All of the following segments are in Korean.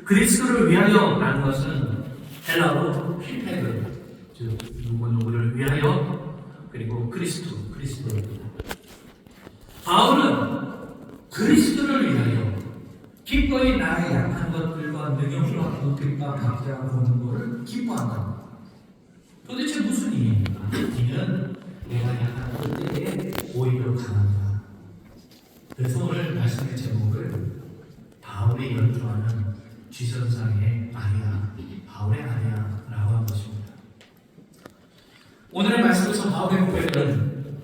그리스도를 위하여라는 것은 헬라어로 필패그, 즉 누구누구를 위하여, 그리고 그리스도입니다. 바울은 그리스도를 위하여 기꺼이 나의 약한 것들과 능력과 고백과 박해와 보는 것을 기뻐한다. 도대체 무슨 의미입니까? 이는 내가 약한 것들에 오히려 강한다. 그래서 오늘 말씀의 제목을 바울이 연주하는 쥐선상의 아리아, 바울의 아리아라고 한 것입니다. 오늘의 말씀에서 바울의 고백은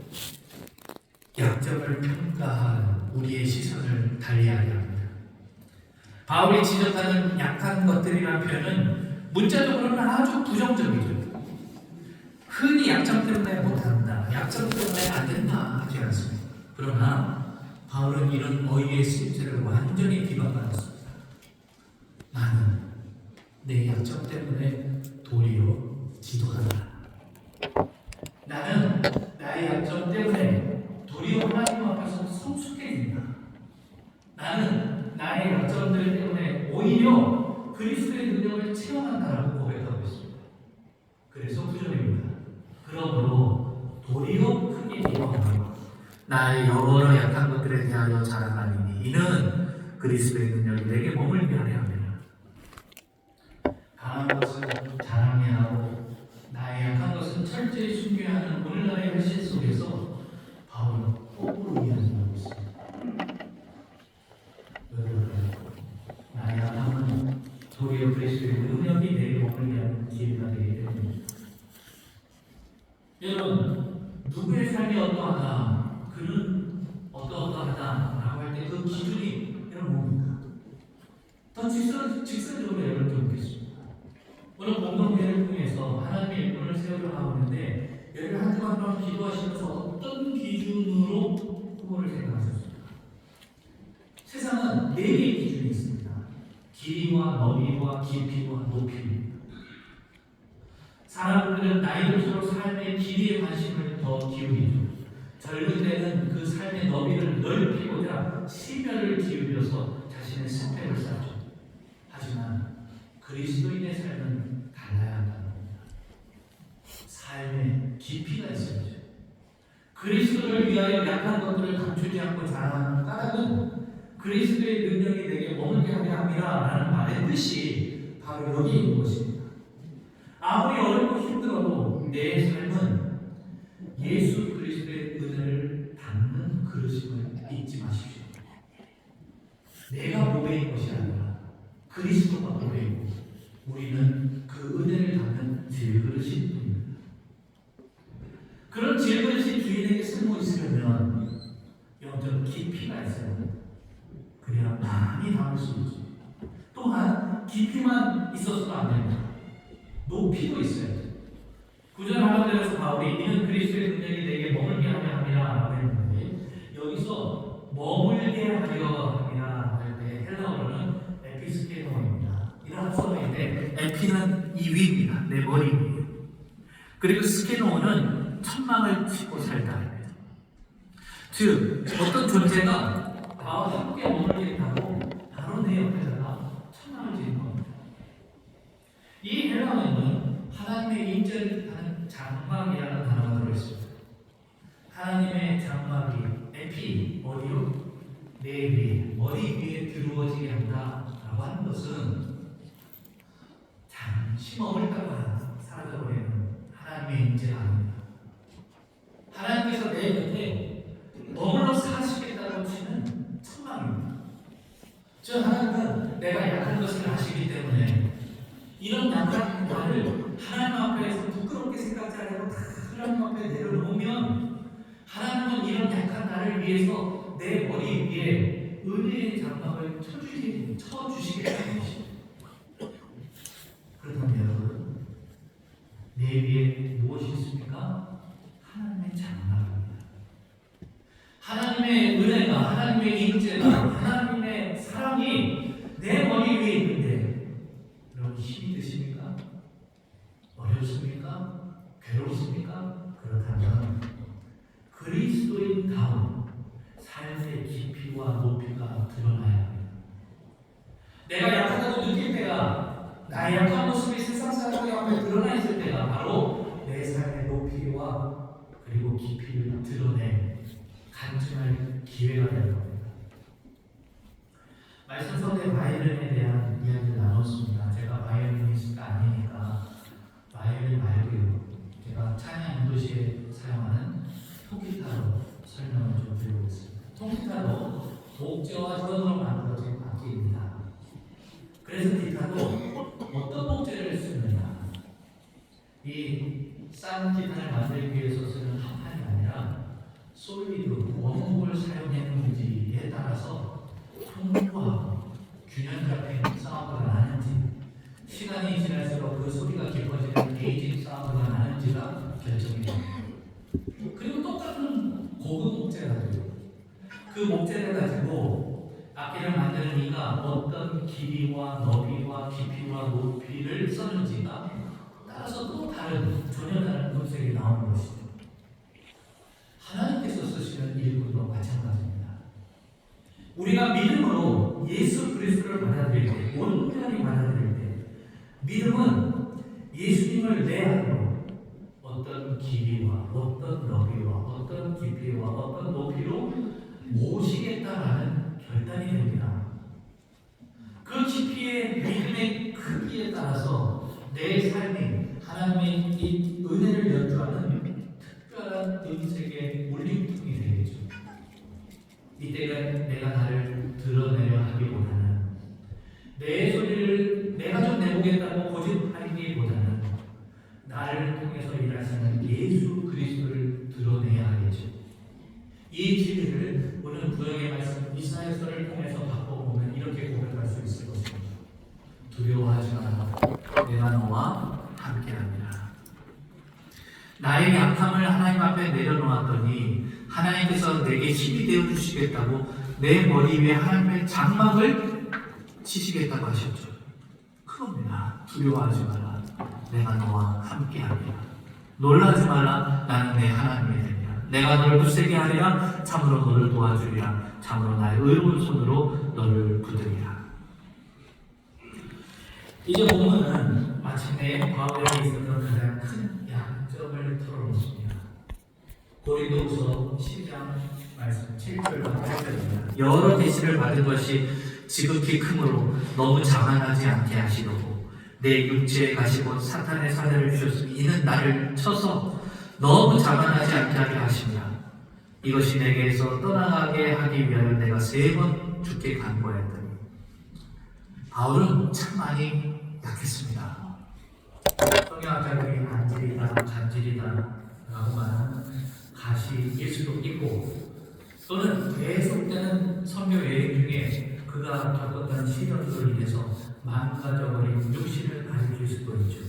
약점을 평가할 우리의 시선을 달리하게 합니다. 바울이 지적하는 약한 것들이라는 표현은 문자적으로는 아주 부정적이죠. 흔히 약점 때문에 못한다, 약점 때문에 안 된다 하지 않습니다. 그러나 바울은 이런 어휘의 쓰임새를 완전히 비판받았습니다. 나는 내 약점 때문에 도리어 기도한다. 나는 나의 약점 때문에 도리어 하나님 앞에서 성숙해진다. 나는 나의 약점들 때문에 오히려 그리스도의 능력을 체험한다라고 고백하고 있습니다. 그래서 9절입니다. 그러므로 도리어 크게 기도하며 나의 여러 약한 것들에 대하여 자랑하리니 이는 그리스도의 능력이 내게 머물게 하려 합니다. 강한 것은 자랑해야 하고 나의 약한 것은 철저히 숨겨야 하는 오늘날의 현실 속에서 바울은 거꾸로 이해하고 있습니다. 나의 약함은 도리어 그리스도의 능력이 내게 머물게 하는 기회가 되기 때문입니다. 여러분, 누구의 삶이 어떠하다, 그는 어떠하다라고 할 때 그 기준이 여러분 뭡니까? 더 직설적으로 여러분께 묻겠습니다. 오늘 공동회를 통해서 하나님의 일꾼을 세우려고 하고 있는데 여러분 한 주간 동안 기도하시면서 어떤 기준으로 후보를 생각하셨습니까? 세상은 4개의 기준이 있습니다. 길이와 너비와 깊이와 높이입니다. 사람들은 나이 들수록 삶의 길이에 관심을 더 기울이죠. 젊은 때는 그 삶의 너비를 넓히고자 심혈을 기울여서 자신의 스펙을 쌓죠. 하지만 그리스도인의 삶은 달라야 한다는 겁니다. 삶의 깊이가 있어야죠. 그리스도를 위하여 약한 것들을 감추지 않고 자랑하는 까닭은 그리스도의 능력이 내게 머물게 하게 함이라 라는 말의 뜻이 바로 여기 있는 것입니다. 아무리 어렵고 힘들어도 내 삶은 예수 그리스도의 은혜를 담는 그릇임을 잊지 마십시오. 내가 보배인 것이 아니라 그리스도가 보배이고 우리는 그 은혜를 담는 질그릇일 뿐입니다. 그런 질그릇이 주인에게 쓸모 있으려면 영적 깊이가 있어야 합니다. 그래야 많이 담을 수 있지. 또한 깊이만 있어서도 안 됩니다. 높이도 있어야죠. 9절 하반절에서 바울이 이는 그리스도의 능력이 내게 머물게 하려 함이라 라고 했는데 여기서 머물게 하려 함이라 할 때 헬라어로는 에피스케노입니다. 이런 합성어인데 에피는 이 위입니다. 내 머리 위에. 그리고 스케노는 천막을 치고 살다. 즉 어떤 존재가 나와 함께 머물게 하고 바로 내 옆에다가 천막을 지는 겁니다. 이 헬라어에는 하나님의 임재를 뜻하는 장막이라는 단어가 들어있습니다. 하나님의 장막이 에피, 어디로? 내 위에, 머리 위에 드루어지게 한다라고 하는 것은 잠시 머물다가 사라져버리는 하나님의 임재가 아닙니다. 하나님께서 내 곁에 머물러 사시겠다고 치는 천막입니다. 즉 하나님은 내가 약한 것을 아시기 때문에 이런 약한 나를 하나님 앞에서 부끄럽게 생각지 않고 다 하나님 앞에 내려놓으면 하나님은 이런 약한 나를 위해서 내 머리 위에 은혜의 장막을 쳐주시겠다는 것입니다. 그렇다면 여러분, 내 위에 무엇이 있습니까? 하나님의 장막입니다. 하나님의 은혜가, 하나님의 임재가, 하나님의 사랑이 내 머리 위에 있는데 여러분 힘이 드십니까? 어렵습니까? 괴롭습니까? 그렇다면 그리스도인다운 삶의 깊이와 높이가 드러나야 합니다. 내가 약한 나약한 모습이 세상 사람들 앞에 드러나 있을 때가 바로 내 삶의 높이와 그리고 깊이를 드러내 간증할 기회가 되는 겁니다. 말씀 속에 바이올린에 대한 이야기를 나눴습니다. 제가 바이올리니스트가 아니니까 바이올린 말고요. 제가 찬양 인도시에 사용하는 통기타로 설명을 좀 드리겠습니다. 통기타도 목재와 현으로 만들어진 악기입니다. 그래서 기타도 어떤 목재를 쓰느냐, 이 싼 기타를 만들기 위해서 쓰는 합판이 아니라 솔리드, 원목을 사용했는지에 따라서 통과, 균형 잡힌 사운드가 나는지, 시간이 지날수록 그 소리가 깊어지는 게이징 사운드가 나는지가 결정이 됩니다. 그리고 똑같은 고급 목재가 돼요. 그 목재를 가지고 악기를 만드는 이가 어떤 길이와 너비와 깊이와 높이를 썼는지가 따라서 또 다른, 전혀 다른 음색이 나오는 것이죠. 하나님께서 쓰시는 일꾼도 마찬가지입니다. 우리가 믿음으로 예수 그리스도를 받아들일 때, 온전히 받아들일 때, 믿음은 예수님을 내 안으로 어떤 길이와 어떤 너비와 어떤 깊이와 어떤 높이로 모시겠다라는 결단이 됩니다. 그 깊이의 믿음의 크기에 따라서 내 삶이 하나님의 이 은혜를 연주하는 특별한 음색의 울림통이 되겠죠. 이때가 내가 나를 드러내려 하기보다는 내 소리를 내가 좀 내보겠다고 고집하기보다는 나를 통해서 일하시는 예수 그리스도를 드러내야 하겠죠. 이 진리를 오늘 구약의 말씀 이사야서를 통해서 바꿔보면 이렇게 고백할 수 있을 것입니다. 두려워하지 마라. 내가 너와 함께합니다. 나의 약함을 하나님 앞에 내려놓았더니 하나님께서 내게 힘이 되어 주시겠다고 내 머리 위에 하나님의 장막을 치시겠다고 하셨죠. 그겁니다. 두려워하지 마라. 내가 너와 함께합니다. 놀라지 마라. 나는 내 하나님이 됩니다. 내가 너를 굳세게 하리라. 참으로 너를 도와주리라. 참으로 나의 의로운 손으로 너를 붙들리라. 이제 본문은 마침내 바울에게 있었던 가장 큰 약점을 털어놓습니다. 고린도후서 10장 말씀 7절과 8절입니다. 여러 계시를 받은 것이 지극히 크므로 너무 자만하지 않게 하시려고 내 육체에 가시고 사탄의 사자를 주셨으니 이는 나를 쳐서 너무 자만하지 않게 하게 하십니다. 이것이 내게서 떠나가게 하기 위하여 내가 3번 죽게 간구하였더니 바울은 참 많이 약했습니다. 성경학자들이 안질이다, 간질이다 라고 말하는 가시 예수도 있고 또는 계속되는 선교 여행 중에 그가 겪었던 시련으로 인해서 망가져버린 육신을 가질 수도 있죠.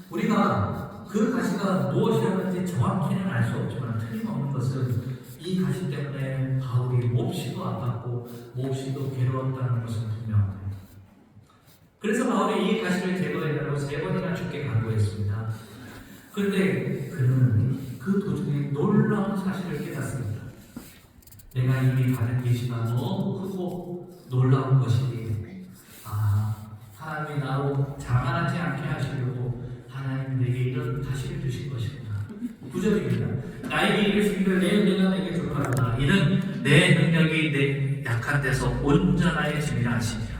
우리가 그 가시가 무엇이라는지 정확히는 알 수 없지만 틀림없는 것은 이 가시 때문에 바울이 몹시도 아팠고 몹시도 괴로웠다는 것은 분명합니다. 그래서 바울이 이 가시를 제거해달라고 3번이나 죽게 간구했습니다. 그런데 그는 그 도중에 놀라운 사실을 깨닫습니다. 내가 이미 받은 계시가 너무 크고 놀라운 것이니 하나님이 나로 자만하지 않게 하시려고 하나님 내게 이런 가시를 주신 것이구나. 9절입니다. 나에게 이르시기를 내 은혜가 내게 족하구나. 이는 내 능력이 내 약한 데서 온전하여짐이라 하시니라.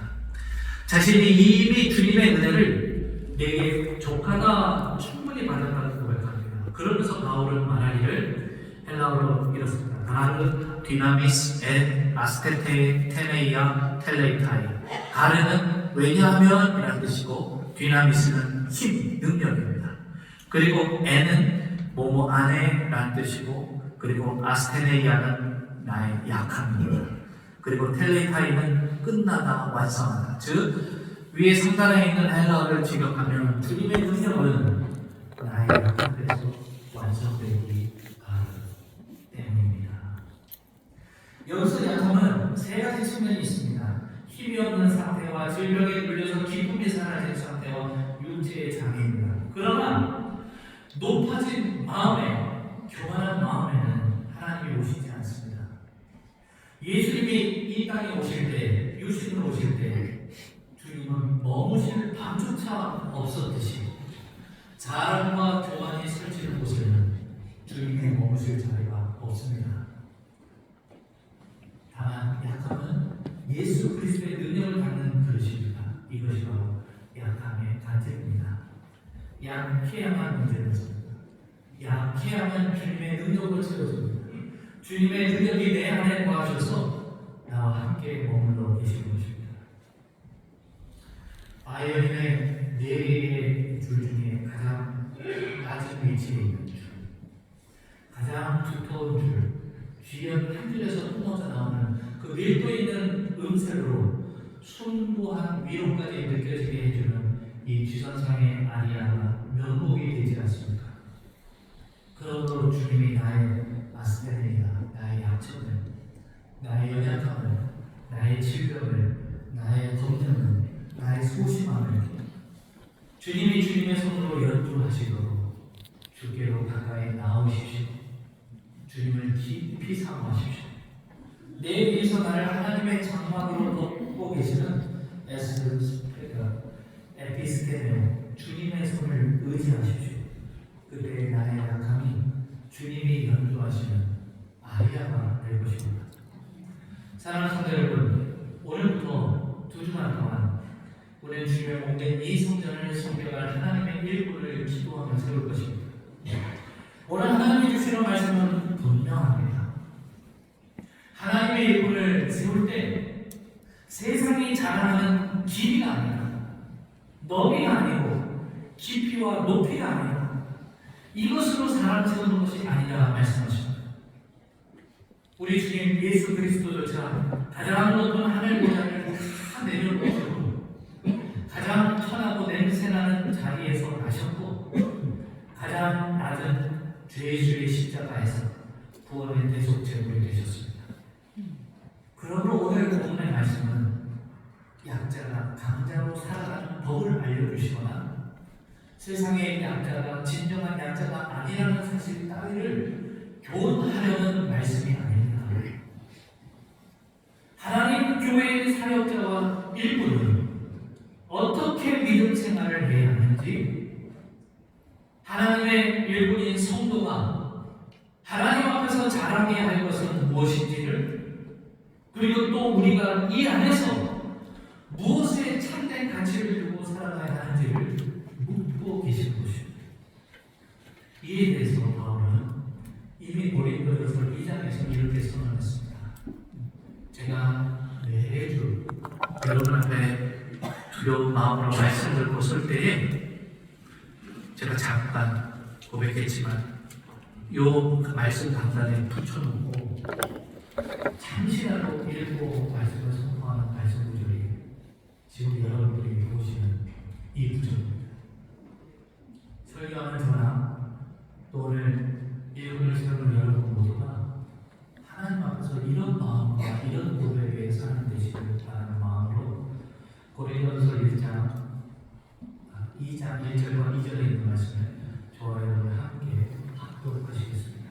자신이 이미 주님의 은혜를 내게 족하다 충분히 받았다고 고백합니다. 그러면서 바울은 말하기를 헬라어로 이렇습니다. 가르 디나미스 엔 아스테테네이아 텔레이타이. 가르는 왜냐하면 이라는 뜻이고 디나미스는 힘, 능력입니다. 그리고 엔은 뭐뭐 안에 라는 뜻이고 그리고 아스테네이아는 나의 약함입니다. 그리고 텔레이타이는 끝나다, 완성하다. 즉 위에 상단에 있는 헬라어를 직역하면 주님의 능력은 나의 약함에서 완성되기 때문입니다. 여기서 약함은 3가지 측면이 있습니다. 힘이 없는 상태와 질병에 물려서 기쁨이 사라진 상태와 육체의 장애입니다. 그러나 높아진 마음에, 교만한 마음에는 하나님이 오시지 않습니다. 예수님이 이 땅에 오실 때, 육신으로 오실 때 주님은 머무실 방 밤조차 없었듯이 자랑과 교만이 설치는 곳에는 주님이 머무실 자리가 없습니다. 다만 약함은 예수 그리스도의 능력을 받는 그릇입니다. 이것이 바로 약함의 단죄입니다. 약해야만 문제는 섭니다. 약해야만 주님의 능력을 채워줍니다. 주님의 능력이 내 안에 거하셔서 나와 함께 머물러 계시는 것입니다. 바이올린의 4개의 줄 중에 가장 낮은 위치에 있는 줄, 가장 두터운 줄, 쥐연 한 줄에서 뿜어져 나오는 그 밀도 있는 음색으로 숭고한 위로까지 느껴지게 해주는 이 쥐선상의 아리아가 면목이 되지 않습니까? 그러므로 주님이 나의 아스테네이다, 나의 약점을, 나의 연약함을, 나의 질병을, 나의 검정을, 나의 소심함을 주님이 주님의 손으로 연주하시도록 주께로 가까이 나오십시오. 주님을 깊이 사모하십시오. 내 위에서 나를 하나님의 장막으로 덮고 계시는 에피스테네오, 주님의 손을 의지하십시오. 그때 나의 약함이 주님이 연주하시는 아리아가 될 것입니다. 사랑하는 성도 여러분, 오늘부터 2주간 동안 우리는 주님의 몸된 이 성전을 섬겨갈 하나님의 일꾼을 기도하며 세울 것입니다. 오늘 하나님이 주시는 말씀은 분명합니다. 하나님의 일꾼을 세울 때 세상이 자랑하는 길이가 아니라, 너비가 아니고 깊이와 높이가 아니라 이것으로 사람 세우는 것이 아니라 말씀하십니다. 우리 주님 예수 그리스도조차 가장 높은 하늘 보좌를 다 내려놓으시고 가장 천하고 냄새나는 자리에서 나셨고 가장 낮은 죄주의 십자가에서 구원의 대속 제물이 되셨습니다. 그러므로 오늘 본문의 말씀은 약자가 강자로 살아가는 법을 알려주시거나 세상의 약자가 진정한 약자가 아니라는 사실 따위를 교훈하려는 말씀이 아닙니다. 하나님 교회의 사역자와 일꾼은 어떻게 믿음 생활을 해야 하는지, 하나님의 일꾼인 성도가 하나님 앞에서 자랑해야 할 것은 무엇인지를, 그리고 또 우리가 이 안에서 무엇에 참된 가치를 두고 살아가야 하는지를 묻고 계시는 것입니다. 이에 대해서 바울은 이미 고린도전서 2장에서 이렇게 선언했습니다. 제가 매주 여러분 앞에 두려운 마음으로 말씀 듣고 설 때에 제가 잠깐 고백했지만 요 말씀 강단에 붙여놓고 잠시라도 읽고 말씀을 선포하는 말씀 구절이 지금 여러분들이 보시는 이 구절입니다. 설교하는 저나 또 오늘 일꾼을 세우는 여러분 모두가 하나님 앞에서 이런 마음과 이런 고백에 사는 되시길 바라는 마음으로 고린도전서 2장 1절과 2절에 있는 말씀을 저와 여러분 함께 합독하시겠습니다.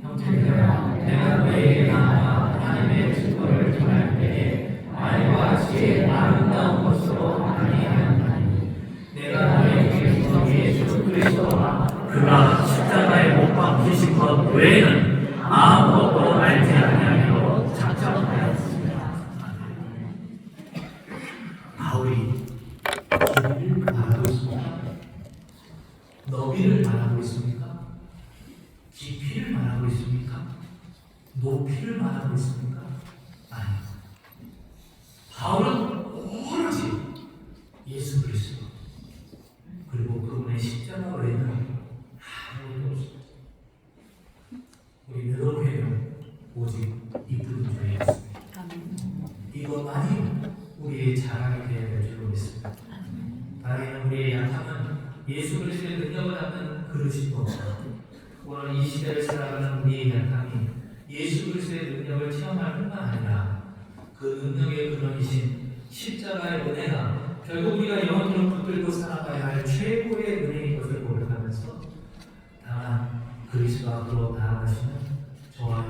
형제들아, 내가 너에게 나아가 하나님의 증거를 전할 때에 말과 지혜의 아름다운 것으로 아니하였나니 내가 너에게 주 예수 그리스도와 그가 십자가에 못 박히신 것 외에는 아무것도 알지 아니하기로 작정하였습니다. 바울이 길이를 말하고 있습니까? 너비를 말하고 있습니까? 깊이를 말하고 있습니까? 높이를 말하고 있습니까? 아닙니다. 바울은 오로지 예수 그리스도 그리고 그분의 십자가 외에는 아무것도 없습니다. 우리 여러분에는 오직 이 부른 죄였습니다. 이것만이 우리의 자랑이 되어야 될 줄 믿습니다. 다른 우리의 약함은 예수 그리스도의 능력을 갖는 그릇인 것과 오늘 이 시대를 살아가는 우리의 약함이 예수 그리스도의 능력을 체험할 뿐만 아니라 그 능력의 근원이신 십자가의 은혜가 결국 우리가 영원토록 붙들고 살아가야 할 최고의 은혜인 것을 고백하면서 다만 그리스도 앞으로 나아가시는 저와